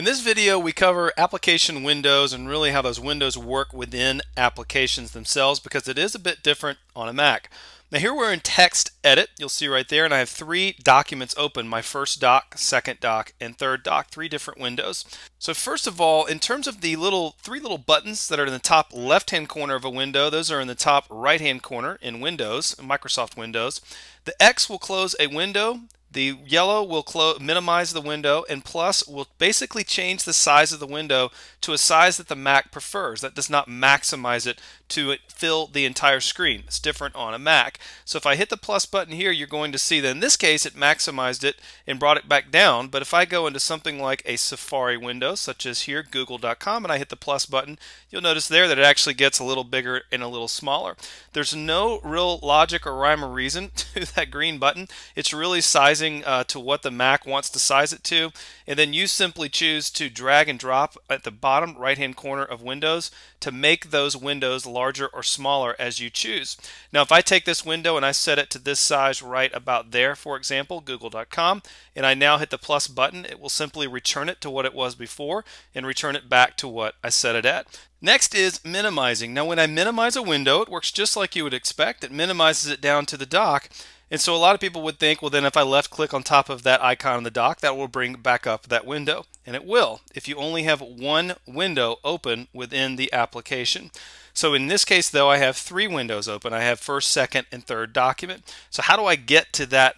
In this video, we cover application windows and really how those windows work within applications themselves because it is a bit different on a Mac. Now here we're in Text Edit, you'll see right there, and I have three documents open, my first doc, second doc, and third doc, three different windows. So first of all, in terms of the three little buttons that are in the top left-hand corner of a window, those are in the top right-hand corner in Windows, Microsoft Windows. The X will close a window. The yellow will minimize the window, and plus will basically change the size of the window to a size that the Mac prefers. That does not maximize it to fill the entire screen. It's different on a Mac. So if I hit the plus button here, you're going to see that in this case it maximized it and brought it back down. But if I go into something like a Safari window, such as here, google.com, and I hit the plus button, you'll notice there that it actually gets a little bigger and a little smaller. There's no real logic or rhyme or reason to that green button. It's really sizing to what the Mac wants to size it to, and then you simply choose to drag and drop at the bottom right hand corner of Windows to make those windows larger or smaller as you choose. Now if I take this window and I set it to this size right about there, for example, google.com, and I now hit the plus button, it will simply return it to what it was before and return it back to what I set it at. Next is minimizing. Now when I minimize a window, it works just like you would expect. It minimizes it down to the dock. And so a lot of people would think, well then if I left click on top of that icon on the dock, that will bring back up that window. And it will, if you only have one window open within the application. So in this case though, I have three windows open. I have first, second, and third document. So how do I get to that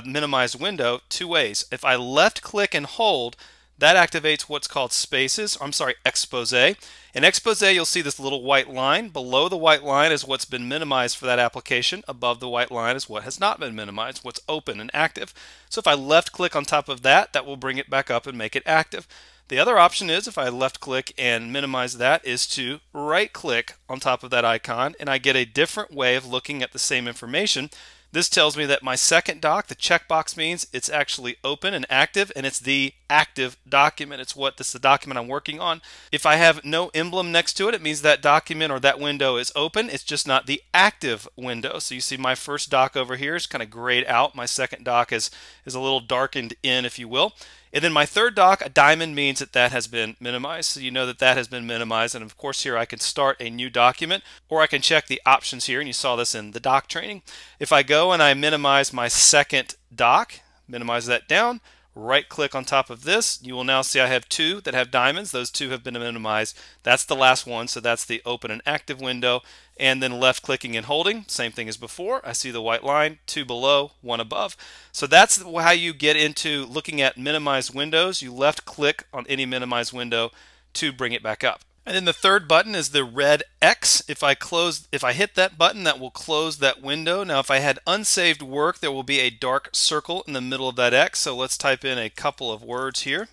minimized window? Two ways. If I left click and hold, that activates what's called expose. In expose, you'll see this little white line. Below the white line is what's been minimized for that application. Above the white line is what has not been minimized, what's open and active. So if I left click on top of that, that will bring it back up and make it active. The other option is, if I left click and minimize that, is to right click on top of that icon, and I get a different way of looking at the same information. This tells me that my second doc, the checkbox, means it's actually open and active, and it's the active document. It's the document I'm working on. If I have no emblem next to it, it means that document or that window is open. It's just not the active window. So you see my first doc over here is kind of grayed out. My second doc is a little darkened in, if you will. And then my third doc, a diamond, means that that has been minimized. So you know that that has been minimized. And of course here I can start a new document, or I can check the options here. And you saw this in the doc training. If I go and I minimize my second doc, minimize that down, right click on top of this, you will now see I have two that have diamonds. Those two have been minimized. That's the last one, so that's the open and active window. And then left clicking and holding, same thing as before. I see the white line, two below, one above. So that's how you get into looking at minimized windows. You left click on any minimized window to bring it back up. And then the third button is the red X. If I hit that button, that will close that window. Now if I had unsaved work, there will be a dark circle in the middle of that X. So let's type in a couple of words here.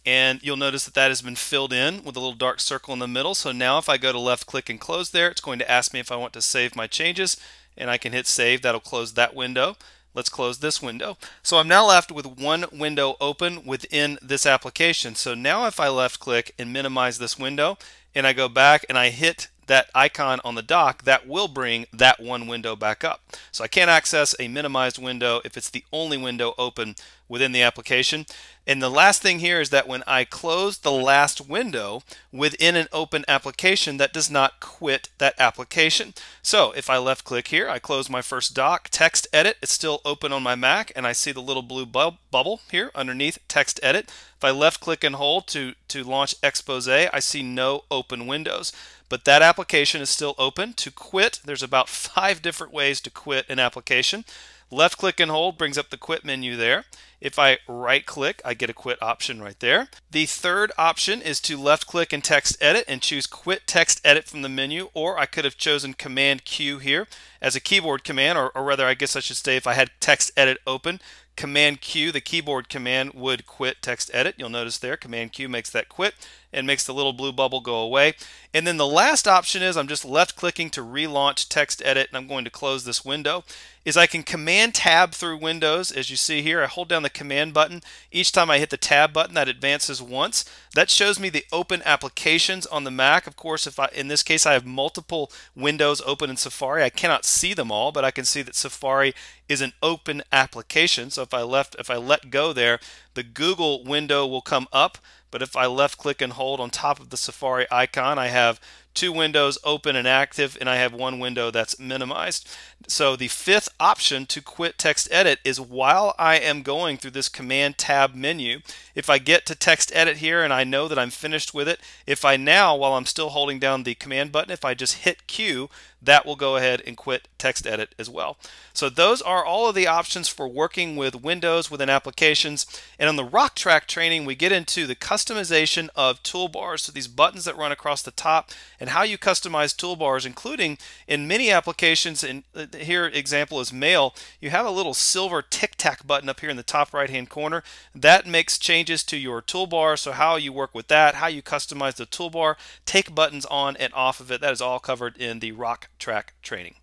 And you'll notice that that has been filled in with a little dark circle in the middle. So now if I go to left click and close there, it's going to ask me if I want to save my changes, and I can hit save. That'll close that window. Let's close this window. So I'm now left with one window open within this application. So now if I left click and minimize this window, and I go back and I hit that icon on the dock, that will bring that one window back up. So I can't access a minimized window if it's the only window open within the application. And the last thing here is that when I close the last window within an open application, that does not quit that application. So if I left click here, I close my first doc, Text Edit, it's still open on my Mac, and I see the little blue bubble here underneath Text Edit. If I left click and hold to launch Expose, I see no open windows. But that application is still open. To quit, there's about 5 different ways to quit an application. Left click and hold brings up the quit menu there. If I right click, I get a quit option right there. The third option is to left click and text edit and choose quit text edit from the menu, or I could have chosen Command Q here as a keyboard command, or rather I guess I should say if I had text edit open, Command Q, the keyboard command, would quit text edit. You'll notice there Command Q makes that quit and makes the little blue bubble go away. And then the last option is I'm just left clicking to relaunch text edit, and I'm going to close this window. is I can Command Tab through Windows. As you see here, I hold down the Command button. Each time I hit the Tab button, that advances once. That shows me the open applications on the Mac. Of course, in this case I have multiple windows open in Safari, I cannot see them all, but I can see that Safari is an open application. So if I let go there, the Google window will come up. But if I left click and hold on top of the Safari icon, I have two windows open and active, and I have one window that's minimized. So the fifth option to quit TextEdit is while I am going through this Command Tab menu. If I get to TextEdit here and I know that I'm finished with it, if I now, while I'm still holding down the Command button, if I just hit Q, that will go ahead and quit TextEdit as well. So those are all of the options for working with Windows within applications. And on the RockTrack training, we get into the customization of toolbars, so these buttons that run across the top, and how you customize toolbars, including in many applications. And here example is Mail. You have a little silver tic-tac button up here in the top right hand corner that makes changes to your toolbar. So how you work with that, how you customize the toolbar, take buttons on and off of it, that is all covered in the RockTrack training.